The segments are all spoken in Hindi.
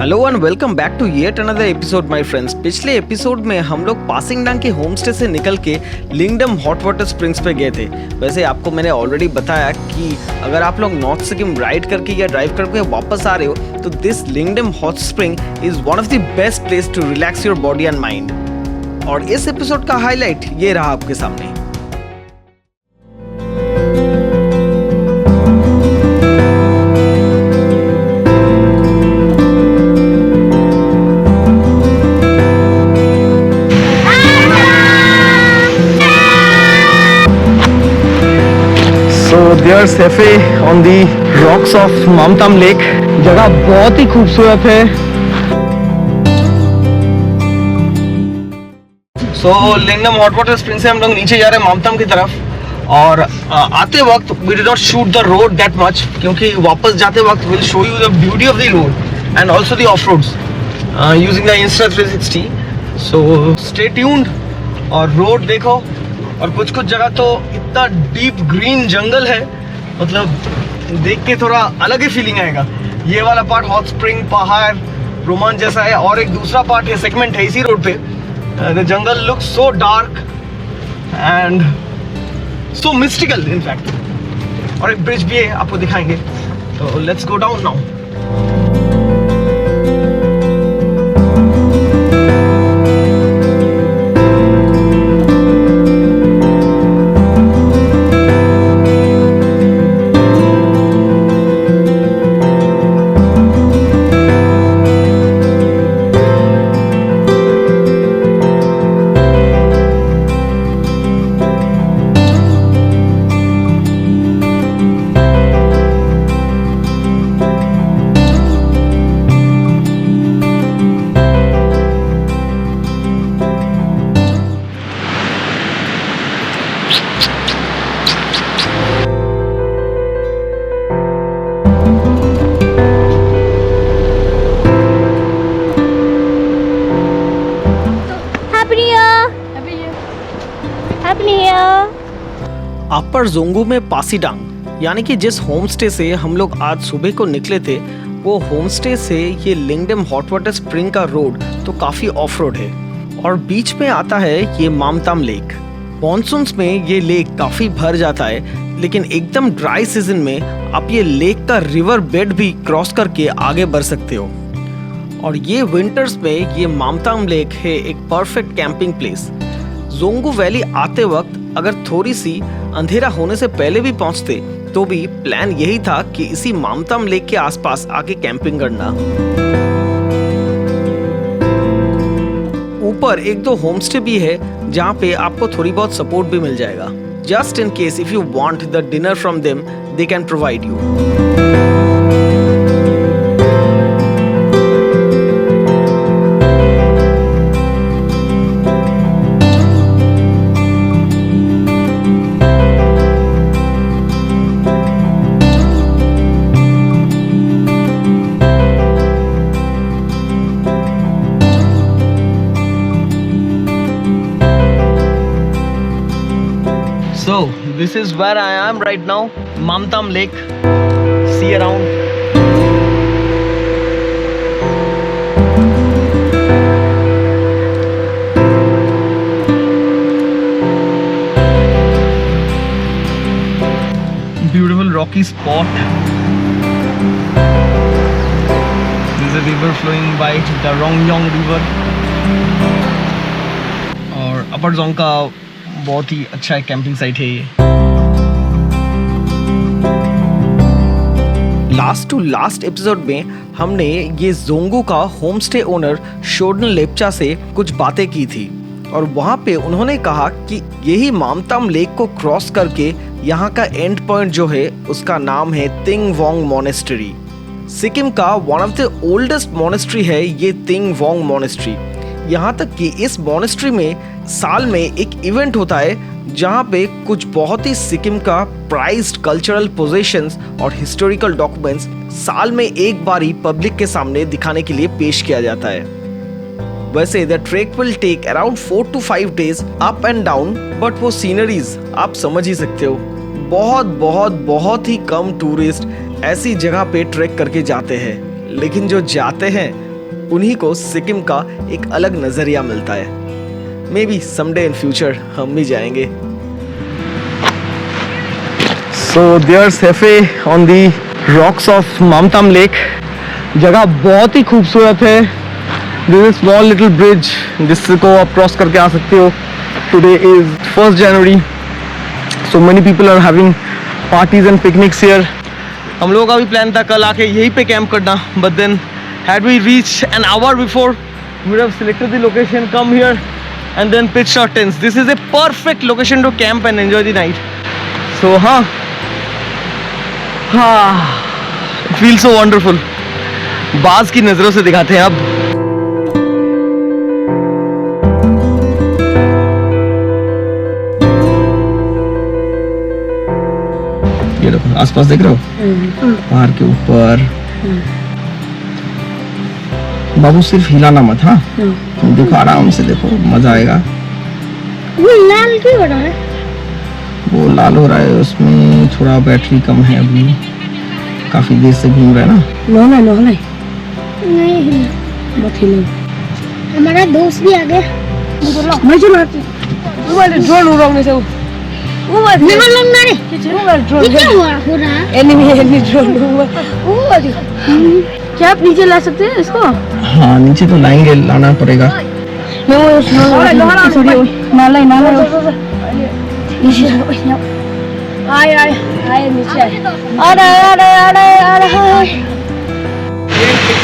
Hello and welcome back to yet another episode my friends. पिछले एपिसोड में हम लोग पासिंगडांग के होम स्टे से निकल के लिंगडम हॉट वाटर स्प्रिंग्स पे गए थे। वैसे आपको मैंने ऑलरेडी बताया कि अगर आप लोग नॉर्थ सिक्किम राइड करके या ड्राइव करके वापस आ रहे हो तो this Lingdum hot spring is one of the best place to relax your body and mind. और इस एपिसोड का हाईलाइट ये रहा आपके सामने। There's Sefe on the rocks of Mamtam Lake. जगह बहुत ही खूबसूरत है। लिंगडम हॉट वाटर स्प्रिंग से हम लोग नीचे जा रहे हैं मामतम की तरफ। और आते वक्त we did not shoot the road that much क्योंकि वापस जाते वक्त we'll show you the beauty of the road and also the off roads using the Insta360. So stay tuned और रोड देखो। और कुछ जगह तो इतना डीप ग्रीन जंगल है, मतलब देख के थोड़ा अलग ही फीलिंग आएगा। ये वाला पार्ट हॉट स्प्रिंग पहाड़ रोमांच जैसा है और एक दूसरा पार्ट है सेगमेंट है इसी रोड पे। The jungle look so dark and so mystical in fact. और एक ब्रिज भी है, आपको दिखाएंगे। तो लेट्स गो डाउन नाउ। अपर जोंगू में पासीडांग यानी कि जिस होम स्टे से हम लोग आज सुबह को निकले थे, वो होम स्टे से ये लिंगडम हॉट वाटर स्प्रिंग का रोड तो काफी ऑफ रोड है और बीच में आता है ये मामतम लेक। मॉनसून्स में ये लेक काफी भर जाता है, लेकिन एकदम ड्राई सीजन में आप ये लेक का रिवर बेड भी क्रॉस करके आगे बढ़ सकते हो। और ये विंटर्स में ये मामतम लेक है एक perfect camping place. Dzongu valley आते वक्त अगर थोड़ी सी अंधेरा होने से पहले भी पहुंचते तो भी प्लान यही था कि इसी मामतम लेक के आसपास आके कैंपिंग करना। ऊपर एक दो होमस्टे भी है जहां पे आपको थोड़ी बहुत सपोर्ट भी मिल जाएगा। Just in case if you want the dinner from them they can provide you. So this is where I am right now, Mamtam Lake. See around. Beautiful rocky spot. There's a river flowing by, the Rongyong River. और अपर जोंग का बहुत ही अच्छा कैंपिंग साइट है ये। लास्ट टू लास्ट एपिसोड में हमने ये जोंगू का होम स्टे ओनर शोडन लेप्चा से कुछ बातें की थी और वहाँ पे उन्होंने कहा कि यही मामतम लेक को क्रॉस करके यहाँ का एंड पॉइंट जो है उसका नाम है तिंग वोंग मोनेस्ट्री। सिक्किम का one of the oldest monastery है ये तिंग वोंग मोनेस्ट्री। यहाँ तक कि इस मोनेस्ट्री में साल में एक इवेंट होता है जहाँ पे कुछ बहुत ही सिक्किम का प्राइज्ड कल्चरल पोजेशंस और हिस्टोरिकल डॉक्यूमेंट्स साल में एक बार ही पब्लिक के सामने दिखाने के लिए पेश किया जाता है। वैसे the trek will take around 4 to 5 days up and down, but वो सीनरीज आप समझ ही सकते हो। बहुत बहुत बहुत ही कम टूरिस्ट ऐसी जगह पे ट्रैक करके जाते हैं, लेकिन जो जाते हैं उन्हीं को सिक्किम का एक अलग नजरिया मिलता है। May be someday in future हम भी जाएंगे। So there's Hefe on the rocks of Mamtam Lake. जगह बहुत ही खूबसूरत है। There is a small little bridge जिसको आप क्रॉस करके आ सकते हो। Today is 1st January. So many people are having parties and picnics here. हम लोगों का भी प्लान था कल आके यहीं पे कैंप करना, but then had we reached an hour before, we would have selected the location, come here and then pitched our tents. This is a perfect location to camp and enjoy the night. So it feels so wonderful. बाज की नजरों से दिखाते हैं अब। ये देखो आसपास देख रहे हो पहाड़ के ऊपर। बाबू सिर्फ हिलाना मत, हाँ देखो आराम से देखो, मजा आएगा। वो लाल क्यों हो रहा है? वो लाल हो रहा है, उसमें थोड़ा बैटरी कम है, अभी काफी देर से घूम रहा है ना। नहीं मत हिलो। हमारा दोस्त भी आ गया। मैं चलाती वो वाले ड्रोन उड़ाने से वो वाले नहीं लगना रे। वो वाले ड्रोन ये क्या हुआ हो रहा है? एनिमी ड्रोन वो वाले क्या आप नीचे ला सकते हैं इसको? हाँ नीचे तो लाएंगे, लाना पड़ेगा। मैं वो सॉरी नाला नीचे आए नीचे अरे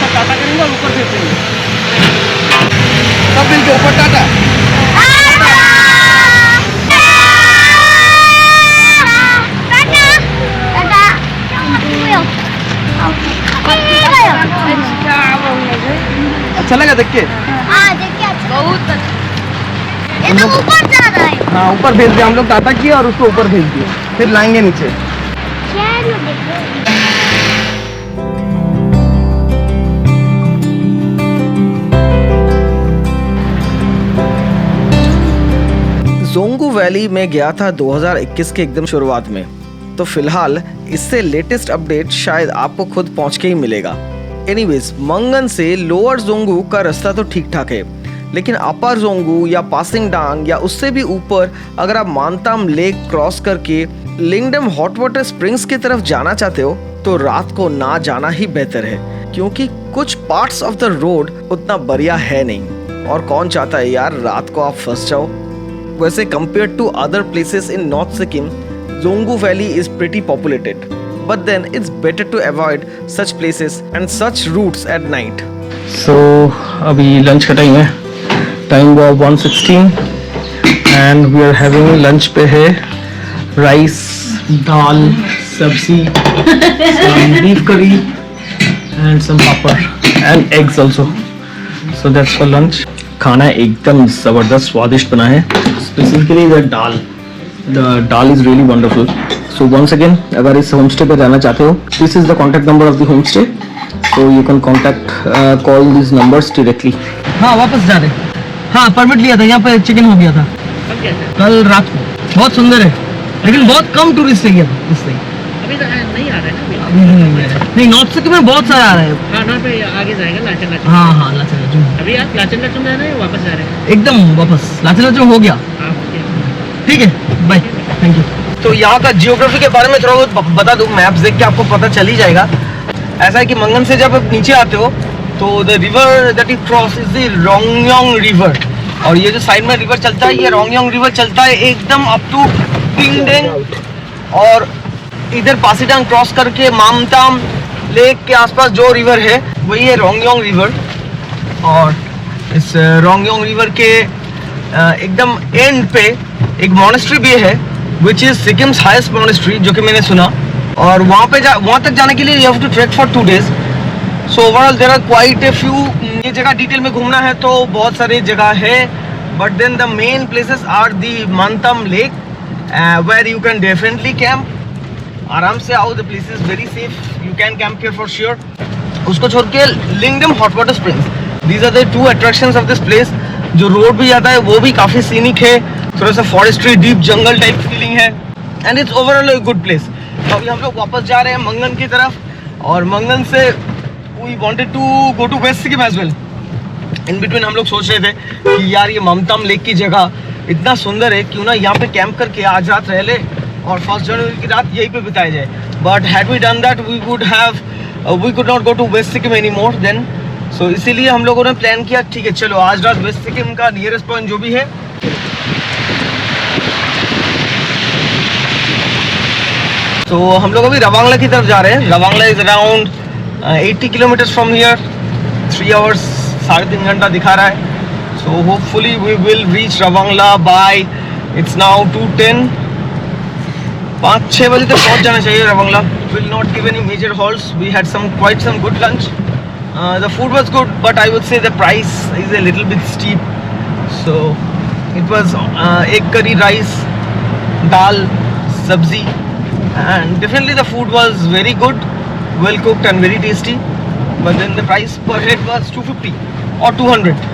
टाटा करेंगे और ऊपर फेंकेंगे। सब मिलके ऊपर टाटा। अच्छा लगा देख के? हाँ देख के अच्छा। बहुत ये तो ऊपर जा रहा है। हाँ ऊपर भेज दिया हम लोग, टाटा किया और उसको ऊपर भेज दिया, फिर लाएंगे नीचे। चलो देखो। जोंगू वैली में गया था 2021 के एकदम शुरुआत में, तो फिलहाल इससे लेटेस्ट अपडेट शायद आपको खुद पहुंच के ही मिलेगा। एनीवेज, मंगन से लोअर जोंगू का रास्ता तो ठीक ठाक है, लेकिन अपर जोंगू या पासिंग डांग या उससे भी ऊपर अगर आप मांगताम लेक क्रॉस करके लिंगडम हॉट वाटर स्प्रिंग्स की तरफ जाना चाहते हो तो रात को ना जाना ही बेहतर है, क्योंकि कुछ पार्ट्स ऑफ द रोड उतना बढ़िया है नहीं, और कौन चाहता है यार रात को आप फंस जाओ। वैसे compared to other places in North Sikkim, Zongu Valley is pretty populated, but then it's better to avoid such places and such routes at night. So अभी लंच का टाइम है, टाइम हुआ 1:16 and we are having lunch पे है राइस, दाल, सब्जी, some beef curry and some papad and eggs also. So that's for lunch. खाना एकदम ज़बरदस्त स्वादिष्ट बना है, specifically the dal is really wonderful. So once again, अगर इस होम स्टे पर जाना चाहते हो, this is the contact number of the home stay, so you can contact call this numbers directly. हाँ वापस जा रहे, हाँ परमिट लिया था, यहाँ पे चेक इन हो गया था कल रात को। बहुत सुंदर है, लेकिन बहुत कम टूरिस्ट है इससे। अभी तो नहीं आ रहा है ना, नहीं नॉर्थ सिक्किम में बहुत सारा आ रहा है। हाँ ना पे आगे जाएगा लाचन लाचन। हाँ लाचन लाचन। अभी आप लाचन लाचन जा रहे हैं, वापस जा रहे हैं? एकदम वापस लाचन लाचन हो गया। हाँ ठीक है, बाय, थैंक यू। तो यहाँ का जियोग्राफी के बारे में थोड़ा बहुत बता दूँ, मैप्स देख के आपको पता चल ही जाएगा। ऐसा है कि मंगन से जब आप नीचे आते हो तो the river that you cross is the Rongyong river, और ये जो साइड में रिवर चलता है, ये रोंगयोंग रिवर चलता है एकदम अप टू टिंगडेंग, और इधर पासीडांग क्रॉस करके मामताम लेक के आसपास जो रिवर है वही है रोंगयोंग रिवर। और इस रोंगयोंग रिवर के एकदम एंड पे एक मॉनेस्ट्री भी है, which is Sikkim's highest monastery, जो कि मैंने सुना। और वहाँ तक जाने के लिए you have to track for 2 days। So overall there are quite a few, ये जगह डिटेल में घूमना है तो बहुत सारी जगह है, but then the main places are the Mangtam lake where you can definitely camp. आराम से आओ, the place is very safe, you can camp here for sure. उसको छोड़ के Lingdum hot water springs, these are the 2 attractions of this place. जो रोड भी जाता है वो भी काफ़ी सीनिक है, थोड़ा सा फॉरेस्ट्री डीप जंगल टाइप फीलिंग है, and it's overall a good place. तो अभी हम लोग वापस जा रहे हैं मंगन की तरफ, और मंगन से we wanted to go to west Sikkim as well. In between हम लोग सोच रहे थे कि यार ये मामतम लेक की जगह इतना सुंदर है, क्यों ना यहाँ पे कैंप करके आज रात रह ले और 1 जनवरी की रात यहीं पे बिताई जाए. But had we done that we could not go to west Sikkim any more then. So इसीलिए हम लोगों ने प्लान किया, ठीक है चलो आज रात वेस्ट सिक्किम का नियरेस्ट पॉइंट जो भी है. तो हम लोग अभी रवांगला की तरफ जा रहे हैं. Ravangla is around 80 kilometres from here. 3 hours 3.5 घंटा दिखा रहा है. So hopefully we will reach Ravangla by it's now 2:10. 5-6 बजे तक पहुंच जाना चाहिए Ravangla. Will not give any major halts. We had quite some good lunch. The food was good, but I would say the price is a little bit steep. So it was egg curry rice, dal, sabzi, and definitely the food was very good, well cooked and very tasty. But then the price per head was 250 or 200,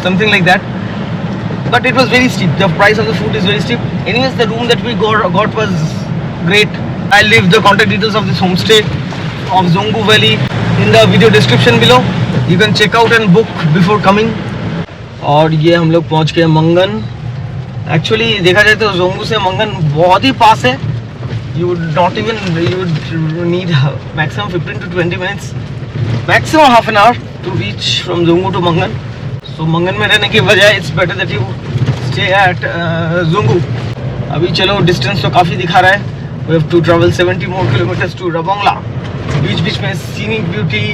something like that. But it was very steep. The price of the food is very steep. Anyways, the room that we got was great. I'll leave the contact details of this homestay of Zongu Valley in the video description below. You can check out and book before coming. और ये हम लोग पहुंच गए मंगन. एक्चुअली देखा जाए तो जोंगू से मंगन बहुत ही पास है. You would need maximum 15 to 20 minutes, maximum half an hour to reach from Zongu to Mangan. So मंगन में रहने की बजाय it's better that you stay at Zongu. अभी चलो डिस्टेंस तो काफ़ी दिखा रहा है. We have to travel 70 more kilometers to Rawangla. बीच में scenic beauty,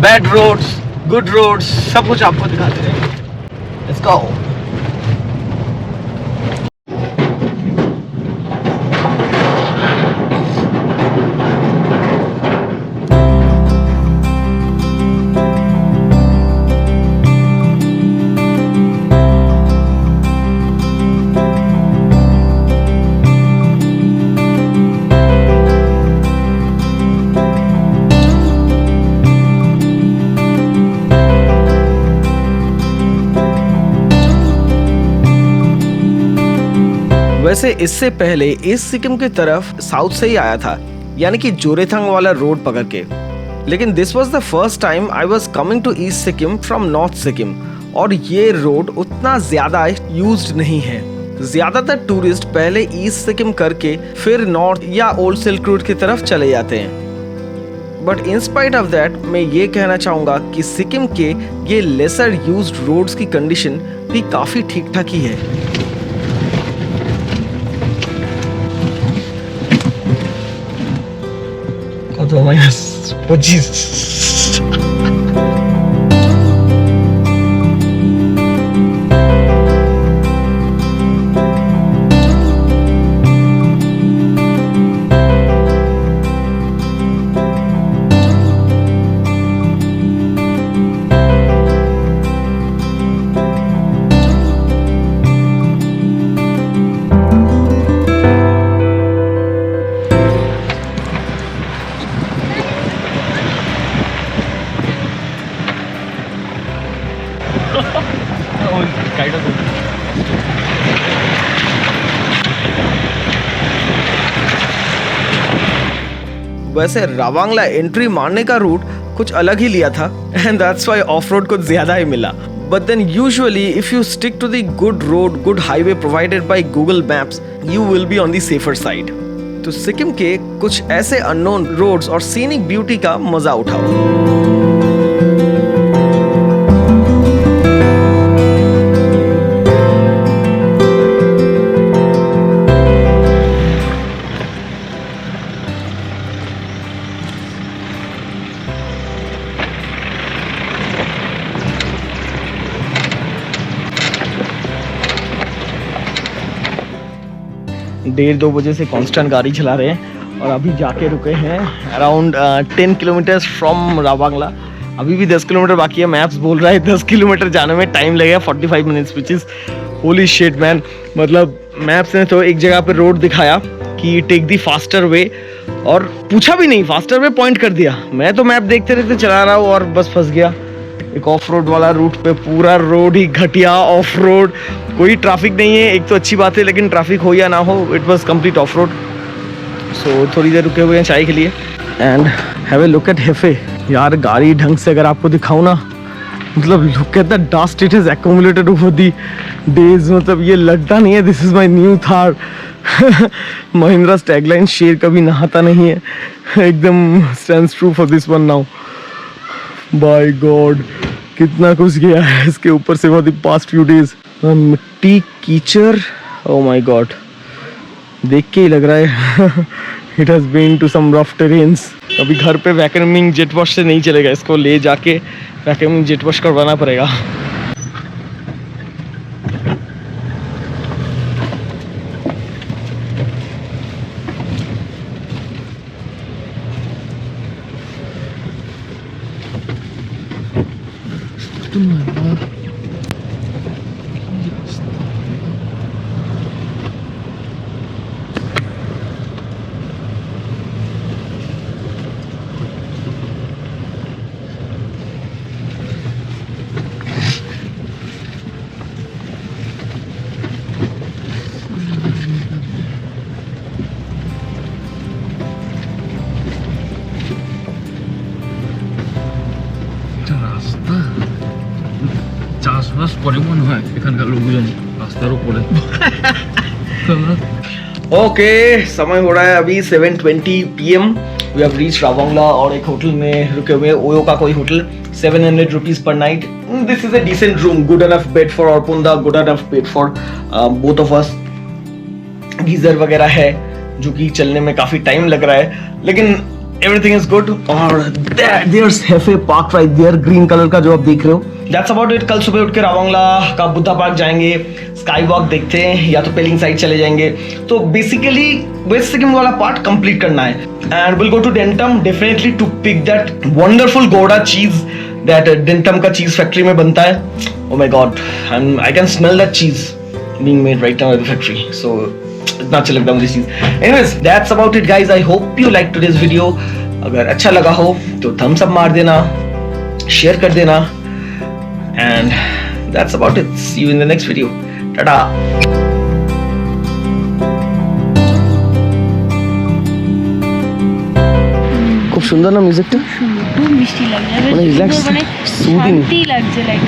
bad roads, good roads, सब कुछ आपको दिखाते रहेंगे. Let's go. वैसे इससे पहले ईस्ट सिक्किम की तरफ साउथ से ही आया था, यानी कि जोरेथांग वाला रोड पकड़ के. लेकिन this was the first time I was coming to east Sikkim from north Sikkim, और ये रोड उतना ज्यादा यूज्ड नहीं है. ज्यादातर टूरिस्ट पहले ईस्ट सिक्किम करके फिर नॉर्थ या ओल्ड सिल्क रूट की तरफ चले जाते हैं. But in spite of that मैं ये कहना चाहूँगा कि सिक्किम के ये लेसर यूज्ड रोड्स की कंडीशन भी काफ़ी ठीक ठाक ही है. तो -25. वैसे रवांगला एंट्री मारने का रूट कुछ अलग ही लिया था, and that's why off road कुछ ज्यादा ही मिला. But then usually if you stick to the good road, good highway provided by Google Maps, you will be on the safer side. तो सिक्किम के कुछ ऐसे अननोन रोड्स और सीनिक ब्यूटी का मजा उठाओ. डेढ़ 2 बजे से कांस्टेंट गाड़ी चला रहे हैं और अभी जाके रुके हैं अराउंड 10 किलोमीटर्स फ्रॉम रावांगला. अभी भी 10 किलोमीटर बाकी है. मैप्स बोल रहा है 10 किलोमीटर जाने में टाइम लगेगा 45 minutes, which is holy shit man. मतलब मैप्स ने तो एक जगह पे रोड दिखाया कि टेक दी फास्टर वे, और पूछा भी नहीं, फास्टर वे पॉइंट कर दिया. मैं तो मैप देखते रहते चला रहा हूँ और बस फंस गया एक ऑफ रोड वाला रूट पे. पूरा रोड ही घटिया ऑफ रोड, कोई ट्रैफिक नहीं है. एक तो अच्छी बात है, लेकिन ट्रैफिक हो या ना हो, it was complete off road. So थोड़ी देर रुके हुए हैं चाय के लिए. And have a look at हेफे. यार गाड़ी ढंग से अगर आपको दिखाऊं ना, मतलब look at the dust it has accumulated over the days. मतलब ये लगता नहीं है this is my new Thar. महिंद्रा's tagline शेर कभी नहाता नहीं है एकदम stands true for this one now. By God, कितना कुछ गया है इसके ऊपर से for the past few days. मिट्टी कीचड़, oh my God, देख के ही लग रहा है it has been to some rough terrains. अभी घर पे वैक्यूमिंग जेट वॉश से नहीं चलेगा, इसको ले जाके वैक्यूमिंग जेट वॉश करवाना पड़ेगा. চাষবাস করে মনে হয় এখানকার লোকজন রাস্তার উপরে ओके समय हो रहा है अभी 7:20 PM. We have reach Ravangla और एक होटल में रुके हुए हैं, ओयो का कोई hotel. 700 rupees per night. This is a decent room, good enough bed for Arpunda, good enough bed for both of us. Geyser वगैरह है जो कि चलने में काफी टाइम लग रहा है, लेकिन एवरीथिंग इज गुड. और देयर्स हैफे park right there, green colour का जो आप देख रहे हो. That's about it. कल सुबह उठ के रावंगला का बुद्धा पार्क जाएंगे, स्काई वॉक देखते हैं, या तो पेलिंग साइड चले जाएंगे. तो बेसिकली वेस्ट सिक्किम वाला पार्ट कंप्लीट करना है. And will go to Dentam definitely to pick that wonderful gouda cheese that Dentam का चीज फैक्ट्री में बनता है. Oh my God, and I can smell that cheese being made right now at the factory. So इतना अच्छा लगता है मुझे cheese. Anyways that's about it guys. I hope you like today's video. अगर अच्छा लगा हो तो थम्स अप मार देना, शेयर कर देना. And that's about it. See you in the next video. Ta-da! খুব সুন্দর না মিউজিকটা, খুব মিষ্টি লাগছে, মানে রিল্যাক্স, মানে সুদিং শান্তি লাগছে লাইক